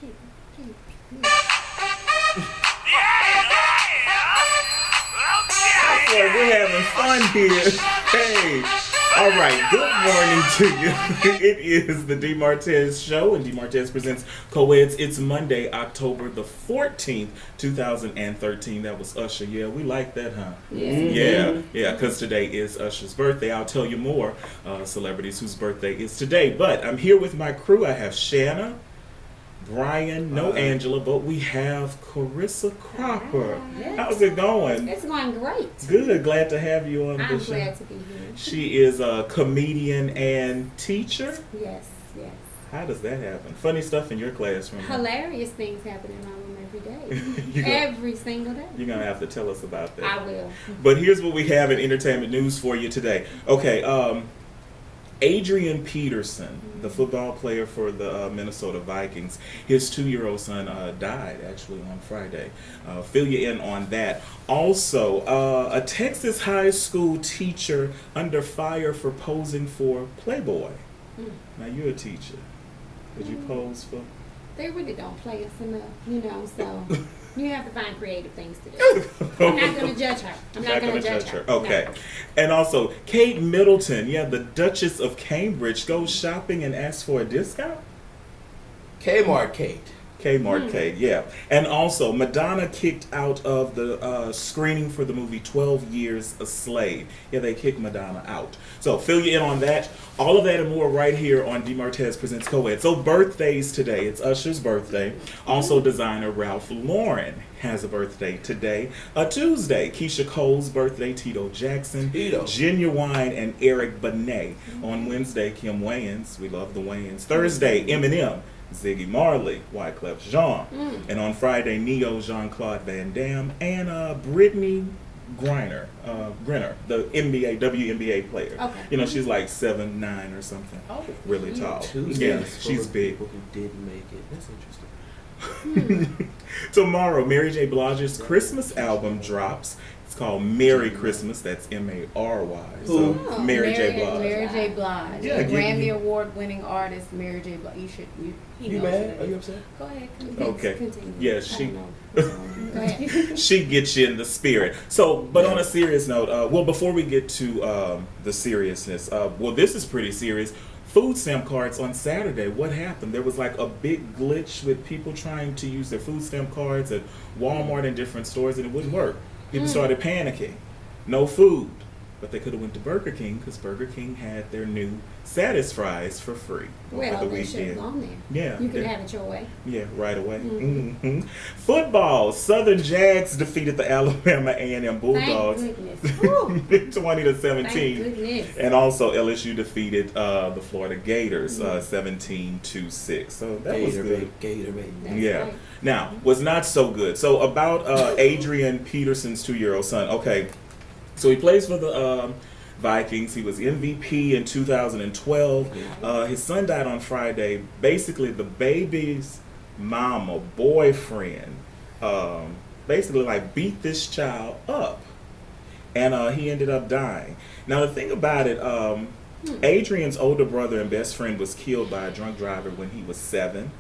Keep. I swear we're having fun here. Hey. All right. Good morning to you. It is the D. Martez Show, and D. Martez presents Co-Eds. It's Monday, October the 14th, 2013. That was Usher. Yeah, we like that, huh? Yeah. Yeah, because today is Usher's birthday. I'll tell you more celebrities whose birthday is today. But I'm here with my crew. I have Shanna, Brian, no Angela, but we have Carissa Cropper. Yes. How's it going? It's going great. Good. Glad to have you on I'm the show. glad to be here. She is a comedian and teacher. Yes. How does that happen? Funny stuff in your classroom. Hilarious things happen in my room every day. Gonna- Every single day. You're going to have to tell us about that. I will. But here's what we have in entertainment news for you today. Okay, Adrian Peterson, the football player for the Minnesota Vikings, his 2-year-old son died actually on Friday. Fill you in on that. Also, a Texas high school teacher under fire for posing for Playboy. Now, you're a teacher. Did you pose for? They really don't play us enough, so you have to find creative things to do. I'm not going to judge her. I'm not going to judge her. Okay. No. And also, Kate Middleton, the Duchess of Cambridge, goes shopping and asks for a discount? Kmart Kate. Kmart Kate, yeah. And also, Madonna kicked out of the screening for the movie 12 Years a Slave. Yeah, they kicked Madonna out. So, fill you in on that. All of that and more right here on D. Martez Presents Co-Ed. So, birthdays today. It's Usher's birthday. Also, designer Ralph Lauren has a birthday today. A Tuesday, Keisha Cole's birthday, Tito Jackson, Genuine, and Eric Benet. On Wednesday, Kim Wayans. We love the Wayans. Thursday, Eminem, Ziggy Marley, Wyclef Jean. And on Friday, Neo, Jean-Claude Van Damme, and Brittany Griner, the WNBA player. Okay. She's like 7'9" or something. Oh, really tall. Tuesday Yeah, is full she's of big. people who didn't make it. That's interesting. Tomorrow, Mary J. Blige's Christmas album drops. It's called Merry Christmas. That's M-A-R-Y. So Mary J. Blige. Mary J. Blige. Yeah, Grammy Award-winning artist Mary J. Blige. He You knows mad? it. Are you upset? Go ahead. Okay. Continue. Yeah, Go ahead. she gets you in the spirit. So, but on a serious note, before we get to the seriousness, this is pretty serious. Food stamp cards on Saturday. What happened? There was like a big glitch with people trying to use their food stamp cards at Walmart and different stores, and it wouldn't work. People started panicking. No food. But they could have went to Burger King because Burger King had their new Satis Fries for free Well, over the they should have weekend. gone there. Yeah. You can have it your way. Yeah, right away. Football. Southern Jags defeated the Alabama A&M Bulldogs Thank goodness. Whew. 20-17. Thank goodness. And also LSU defeated the Florida Gators 17-6. So that was good. Gatorade. That's Yeah. right. Now, was not so good. So about Adrian Peterson's 2-year-old son. Okay, so he plays for the Vikings. He was MVP in 2012. His son died on Friday. Basically, the baby's mama, boyfriend, basically like beat this child up. And he ended up dying. Now, the thing about it, Adrian's older brother and best friend was killed by a drunk driver when he was 7.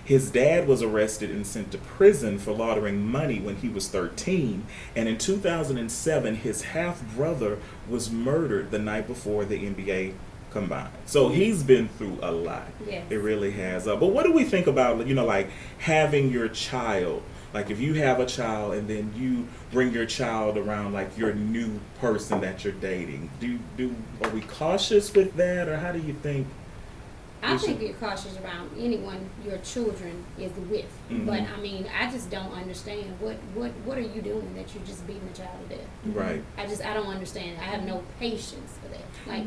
His dad was arrested and sent to prison for laundering money when he was 13. And in 2007, his half-brother was murdered the night before the NBA combined. So he's been through a lot. Yes. It really has. But what do we think about, like having your child? Like if you have a child and then you bring your child around like your new person that you're dating, are we cautious with that, or how do you think? I think you're cautious around anyone your children is with. But I mean, I just don't understand what are you doing that you're just beating the child to death? Right. I don't understand. I have no patience for that. Like,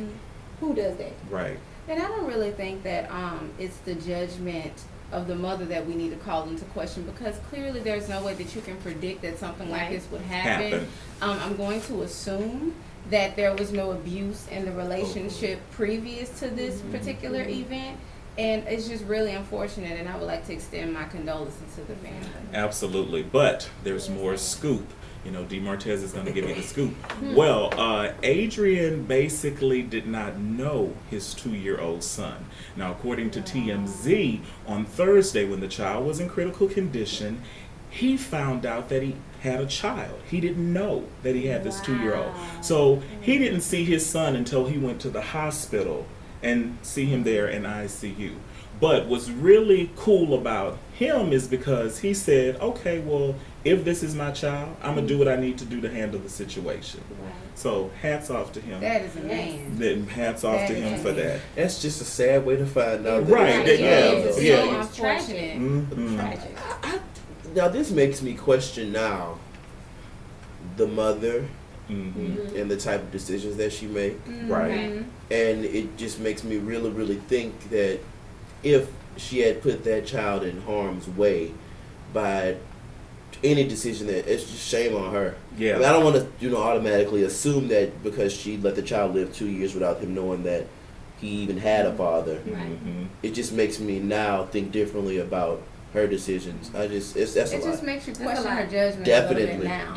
who does that? Right. And I don't really think that it's the judgment of the mother that we need to call into question, because clearly there's no way that you can predict that something like this would happen. I'm going to assume that there was no abuse in the relationship previous to this particular event, and it's just really unfortunate, and I would like to extend my condolences to the family. Absolutely. But there's more scoop. D. Martez is going to give you the scoop. Well, Adrian basically did not know his 2-year-old son. Now, according to TMZ, on Thursday, when the child was in critical condition, he found out that he had a child. He didn't know that he had this 2-year-old. So he didn't see his son until he went to the hospital and see him there in ICU. But what's really cool about him is because he said, okay, well, if this is my child, I'm going to do what I need to do to handle the situation. Right. So hats off to him. That is a man. Hats off to him for that. That's just a sad way to find out. Right. It's Yeah. so unfortunate. Tragic. Now this makes me question now the mother and the type of decisions that she makes. Right. And it just makes me really, really think that if she had put that child in harm's way by any decision, that it's just shame on her. Yeah. I mean, I don't want to, automatically assume that because she let the child live 2 years without him knowing that he even had a father. Right. It just makes me now think differently about her decisions. That's a lot. It just makes you question her judgment Definitely, a little bit now.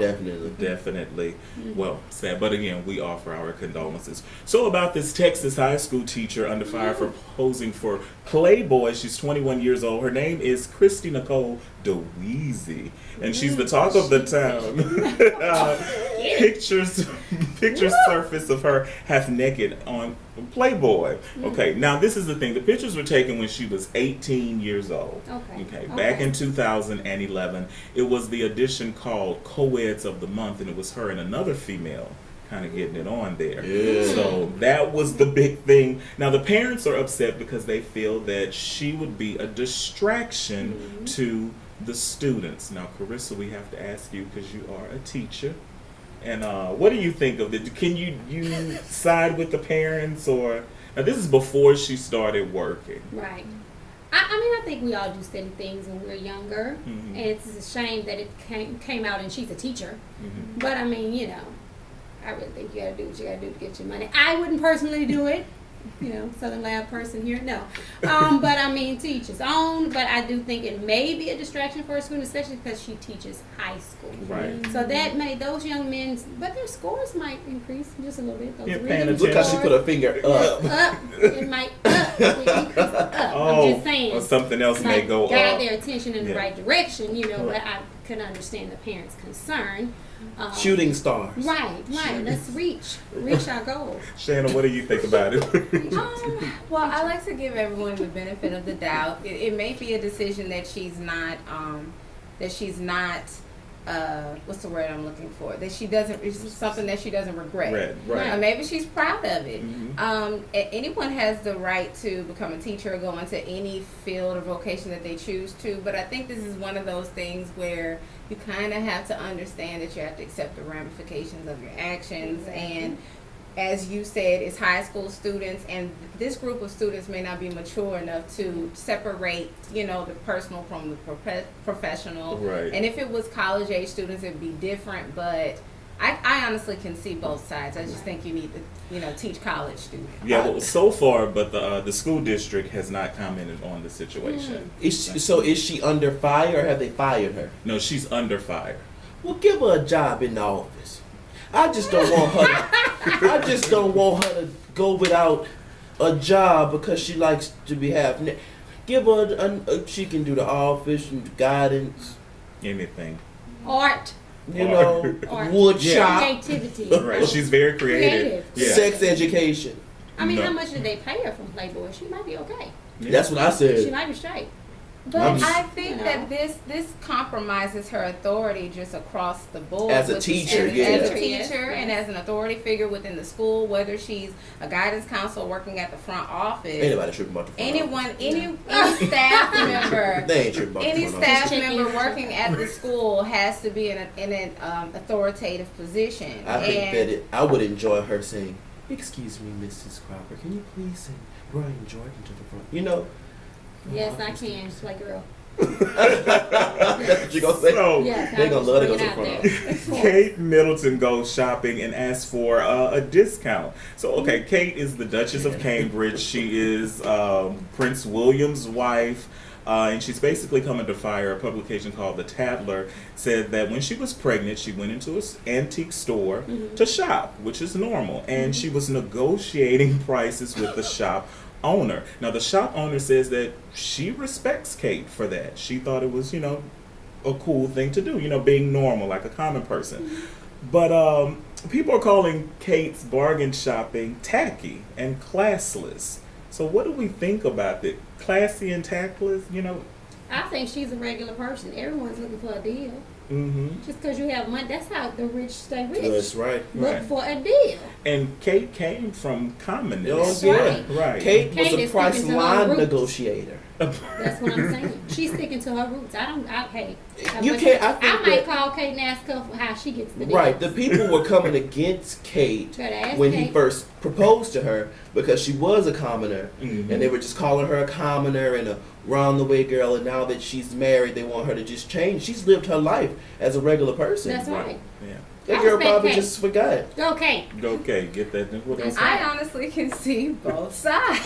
definitely. Well, sad, but again, we offer our condolences. So about this Texas high school teacher under fire for posing for Playboy. She's 21 years old. Her name is Christy Nicole DeWeezy, and she's the talk of the town. Pictures surface of her half naked on Playboy. Okay, now this is the thing. The pictures were taken when she was 18 years old. Okay. Back in 2011, it was the edition called Co-Eds of the Month, and it was her and another female kind of getting it on there. Yeah. So that was the big thing. Now the parents are upset because they feel that she would be a distraction to the students. Now, Carissa, we have to ask you because you are a teacher. And what do you think of it? Can you side with the parents, or now this is before she started working? Right. I think we all do silly things when we're younger, and it's a shame that it came out and she's a teacher. But I mean, I really think you got to do what you got to do to get your money. I wouldn't personally do it. Southern Lab person here, no. But I mean, to each his own. But I do think it may be a distraction for a student, especially because she teaches high school. Right. So that may, those young men, but their scores might increase just a little bit. Look how she put her finger up. It might increase up. I'm just saying. Or something else may go up. Guide their attention in the right direction, but I can understand the parents' concern. Shooting stars. Right. Let's reach our goal. Shannon, what do you think about it? Well, I like to give everyone the benefit of the doubt. It may be a decision that she's not, what's the word I'm looking for? That she doesn't, it's something that she doesn't regret. Right. Maybe she's proud of it. Anyone has the right to become a teacher or go into any field or vocation that they choose to, but I think this is one of those things where you kind of have to understand that you have to accept the ramifications of your actions. And as you said, it's high school students, and this group of students may not be mature enough to separate, the personal from the professional. Right. And if it was college age students, it'd be different. But I honestly can see both sides. I just think you need to, teach college students. Yeah, well, so far, but the school district has not commented on the situation. Is she under fire, or have they fired her? No, she's under fire. Well, give her a job in the office. I just don't want her to go without a job because she likes to be having. Give her she can do the office and guidance, anything. Art. Wood shop. Creativity. Right. She's very creative. Yeah. Sex education. I mean, how much did they pay her from Playboy? She might be okay. Yeah. That's what I said. She might be straight. But I think that this compromises her authority just across the board. As a teacher, As a teacher and as an authority figure within the school, whether she's a guidance counselor working at the front office. Anybody tripping about the front office? Any staff member. They ain't tripping about any the front staff office. member working at the school has to be in an authoritative position. I think that I would enjoy her saying, "Excuse me, Mrs. Cropper, can you please send Brian Jordan to the front?" Yes, I can. Play girl. That's what you're gonna say. So, Yes, They gonna love to go bring to the it prom. out there. Kate Middleton goes shopping and asks for a discount. So, okay, Kate is the Duchess of Cambridge. She is Prince William's wife. And she's basically coming to fire. A publication called The Tatler said that when she was pregnant, she went into an antique store to shop, which is normal. And she was negotiating prices with the shop owner. Now, the shop owner says that she respects Kate for that. She thought it was, a cool thing to do, being normal, like a common person. But people are calling Kate's bargain shopping tacky and classless. So what do we think about that? Classy and tactless, I think she's a regular person. Everyone's looking for a deal. Mm-hmm. Just because you have money, that's how the rich stay rich. That's right. Look Right. for a deal. And Kate came from commonness. Oh, yeah. Right. Right. Kate was Kate a is price sticking to her line roots. negotiator. That's what I'm saying. She's sticking to her roots. Hey, You can't. I think I might call Kate and ask her how she gets the deal. right. The people were coming against Kate Better ask when he Kate. first proposed to her because she was a commoner, Mhm. and they were just calling her a commoner and a round-the-way girl. And now that she's married, they want her to just change. She's lived her life as a regular person. That's right. Yeah. That I girl respect probably Kate. just forgot. Go, Kate. Okay, get that. What That's else? right. I honestly can see both sides.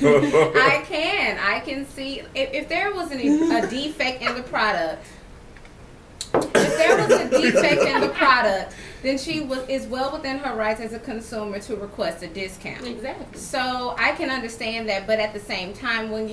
I can see if there was a defect in the product. If there was a defect in the product, then she is well within her rights as a consumer to request a discount. Exactly. So I can understand that, but at the same time, when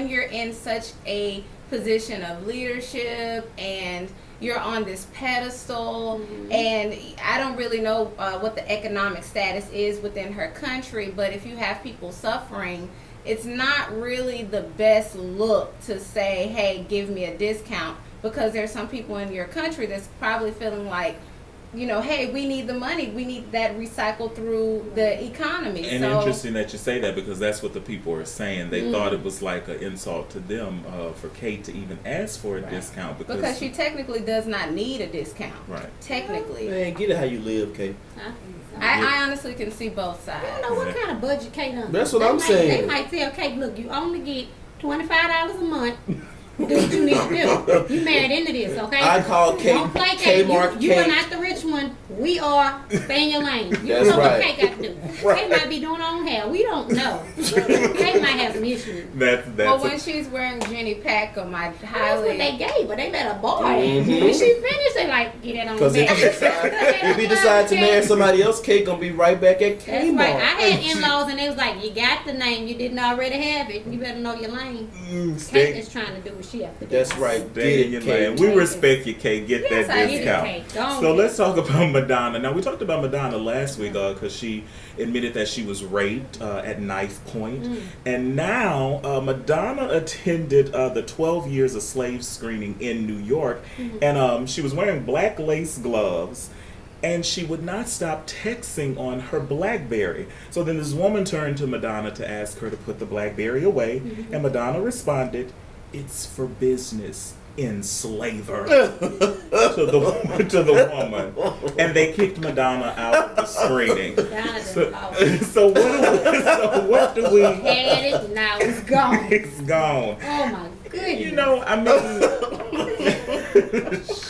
you're in such a position of leadership and you're on this pedestal, and I don't really know what the economic status is within her country, but if you have people suffering, it's not really the best look to say, hey, give me a discount, because there's some people in your country that's probably feeling like, hey, we need the money. We need that recycled through the economy. And so, interesting that you say that, because that's what the people are saying. They thought it was like an insult to them for Kate to even ask for a discount because she technically does not need a discount. Right. Technically. Man, get it how you live, Kate. I honestly can see both sides. I don't know what kind of budget Kate on. That's what I'm saying. They might tell Kate, look, you only get $25 a month. Do what you need to do. You married into this, okay? I call Kate Don't play Kate. Kmart You are Kate. not the rich one. We are. Stay in your lane. You That's know right. what Kate got to do. Kate might be doing her own hair. We don't know. Kate might have some issues. That's Well, when she's wearing Jenny Packer, my That's what highly... they gave her. They let her borrow. Mhm. When she finished, they like, get that on the Because back. if you decide to marry somebody else, Kate gonna be right back at That's Kmart. right. I had in-laws and they was like, you got the name. You didn't already have it. You better know your lane. Kate is trying to do what she has to do. That's right. Stay in your Kate. lane. We respect you, Kate. Get Yes, that I do, discount. Kate. Don't So get- let's talk about Madonna. Now, we talked about Madonna last week because she admitted that she was raped at knife point. And now Madonna attended the 12 Years a Slave screening in New York. And she was wearing black lace gloves. And she would not stop texting on her BlackBerry. So then this woman turned to Madonna to ask her to put the BlackBerry away. And Madonna responded, "It's for business, enslaver," to the woman. And they kicked Madonna out of the screening. Donna So, done so what do we... had it, now it's gone. It's gone. Oh my goodness. I mean...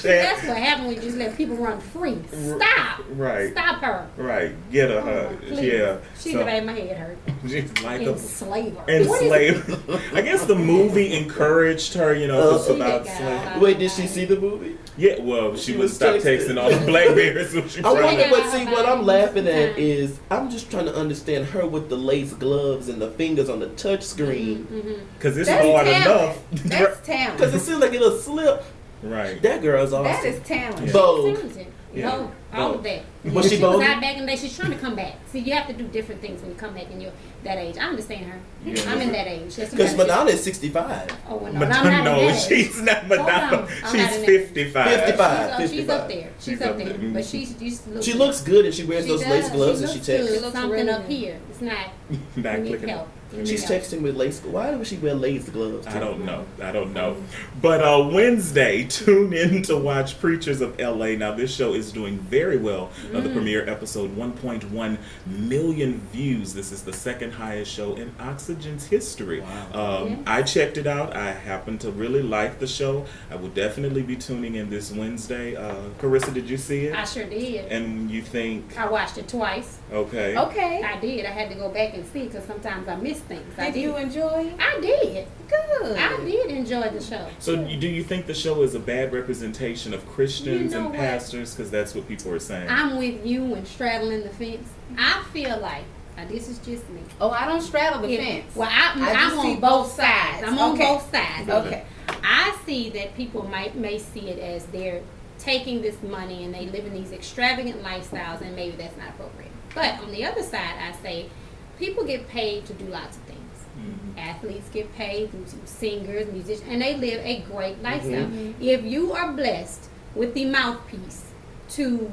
That's what happened when you just let people run free. Stop. Right. Stop her. Right. Get her. Oh, please. Yeah. She So- made my head hurt. She's like a... Enslave her. Enslaved. I guess the movie encouraged her, it's about slavery. Wait, did she see the movie? Yeah, well, she would was stop texting. texting on the BlackBerry. So she I tried wonder, to- but see, what I'm laughing at is I'm just trying to understand her with the lace gloves and the fingers on the touch screen. Because it's That's hard talent. enough. That's Because talent. it seems like it'll slip. Right. That girl's awesome. That is talent. Vogue. Yeah. No, all of that. Was she She was Vogue? out back in the day. She's trying to come back. See, you have to do different things when you come back in that age. I understand her. Yeah. I'm in that age. That's Because what Madonna is 65. Oh, well, no, Madonna, I'm not in that age. she's not Hold Madonna. on. I'm She's not in that- 55. 55. She's up there. She's She's up up there. there. But she She looks good and she wears she those does. lace gloves She and she looks texts. good. looks Something really up good. here. It's not. Not We need clicking. help. She's texting with lace. Why would she wear lace gloves? I don't know. But Wednesday, tune in to watch Preachers of LA. Now, this show is doing very well. The premiere episode, 1.1 million views. This is the second highest show in Oxygen's history. Wow. I checked it out. I happen to really like the show. I will definitely be tuning in this Wednesday. Carissa, did you see it? I sure did. And you think? I watched it twice. Okay. Okay. I did. I had to go back and see because sometimes I miss things. Did you enjoy it? I did. Good. I did enjoy the show. So do you think the show is a bad representation of Christians You know and what? pastors? Because that's what people are saying. I'm with you when straddling the fence. I feel like, now this is just me. Oh, I don't straddle the Yeah. fence. Well, I I'm just see on both sides. I'm on Okay. both sides. Okay. I see that people may see it as they're taking this money and they live in these extravagant lifestyles, and maybe that's not appropriate. But on the other side, I say people get paid to do lots of things. Athletes get paid, singers, musicians, and they live a great lifestyle. If you are blessed with the mouthpiece to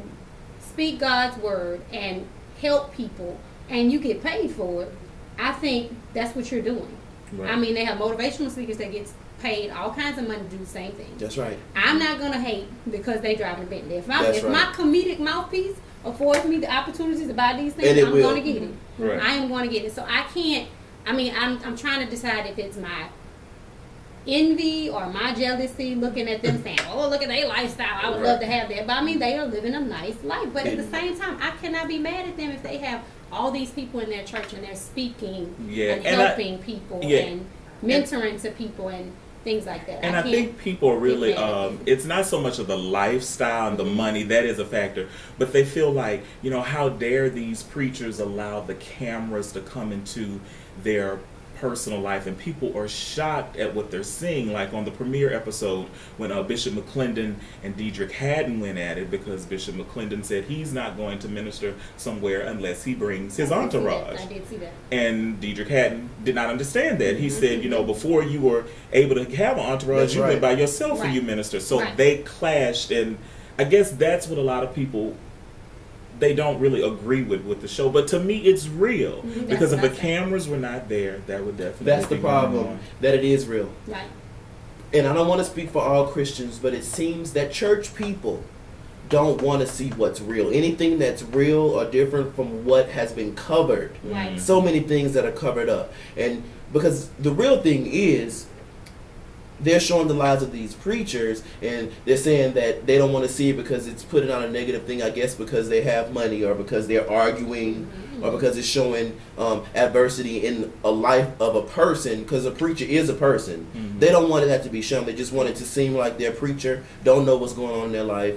speak God's word and help people, and you get paid for it, I think that's what you're doing. Right. I mean, they have motivational speakers that get paid all kinds of money to do the same thing. That's right. I'm not gonna hate because they driving a Bentley. If That's right. my comedic mouthpiece affords me the opportunities to buy these And things, it I'm will. gonna get it. Right. I am gonna get it. So I can't. I mean, I'm trying to decide if it's my envy or my jealousy looking at them saying, "Oh, look at their lifestyle. I would love to have that." But I mean, they are living a nice life. But at the same time, I cannot be mad at them if they have all these people in their church and they're speaking and helping people and mentoring to people and things like that. And I think people are really, it's not so much of the lifestyle and the money, that is a factor, but they feel like, how dare these preachers allow the cameras to come into their personal life, and people are shocked at what they're seeing. Like on the premiere episode when Bishop McClendon and Diedrich Haddon went at it, because Bishop McClendon said he's not going to minister somewhere unless he brings his entourage. I did see that. And Diedrich Haddon did not understand that. He said, before you were able to have an entourage, you went by yourself and you ministered. So they clashed, and I guess that's what a lot of people, they don't really agree with the show. But to me, it's real. Because if the cameras were not there, that would definitely That's the problem, that it is real. Right. And I don't want to speak for all Christians, but it seems that church people don't want to see what's real. Anything that's real or different from what has been covered. Right. So many things that are covered up. And because the real thing is, they're showing the lives of these preachers, and they're saying that they don't want to see it because it's putting out a negative thing, I guess because they have money, or because they're arguing, or because it's showing adversity in a life of a person, because a preacher is a person. They don't want that to be shown. They just want it to seem like their preacher don't know what's going on in their life.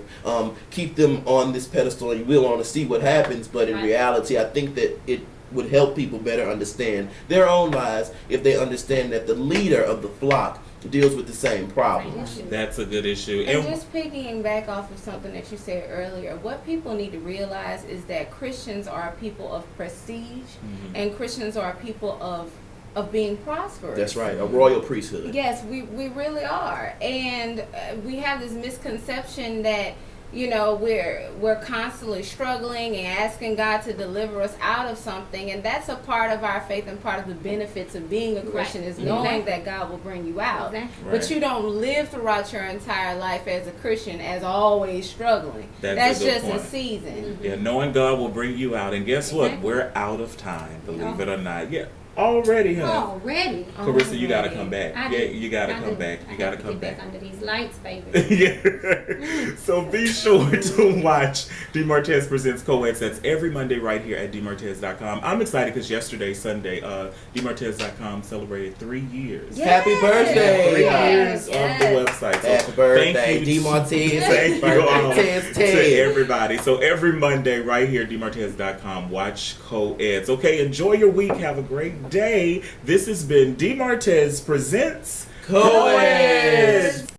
Keep them on this pedestal, and we'll want to see what happens, but in reality, I think that it would help people better understand their own lives if they understand that the leader of the flock deals with the same problem. That's a good issue. And just piggying back off of something that you said earlier, what people need to realize is that Christians are a people of prestige, and Christians are a people of being prosperous. That's right, a royal priesthood. Yes, we really are. And we have this misconception that we're constantly struggling and asking God to deliver us out of something, and that's a part of our faith, and part of the benefits of being a Christian is knowing that God will bring you out. But you don't live throughout your entire life as a Christian as always struggling. That's just a season. Yeah, knowing God will bring you out. And guess what? We're out of time, believe it or not. Yeah. Already, huh? Already. Carissa, you gotta come back. You gotta come back. You gotta come back. Under these lights, baby. Yeah. So be sure to watch DeMartez Presents Co-Eds. That's every Monday right here at DeMartez.com. I'm excited because yesterday, Sunday, DeMartez.com celebrated 3 years. Happy birthday! 3 years of the website. So happy birthday, thank you, DeMartez. Thank you all to everybody. So every Monday right here at DeMartez.com, watch Co-Eds. Okay, enjoy your week. Have a great day. This has been DeMartez Presents Co-Eds.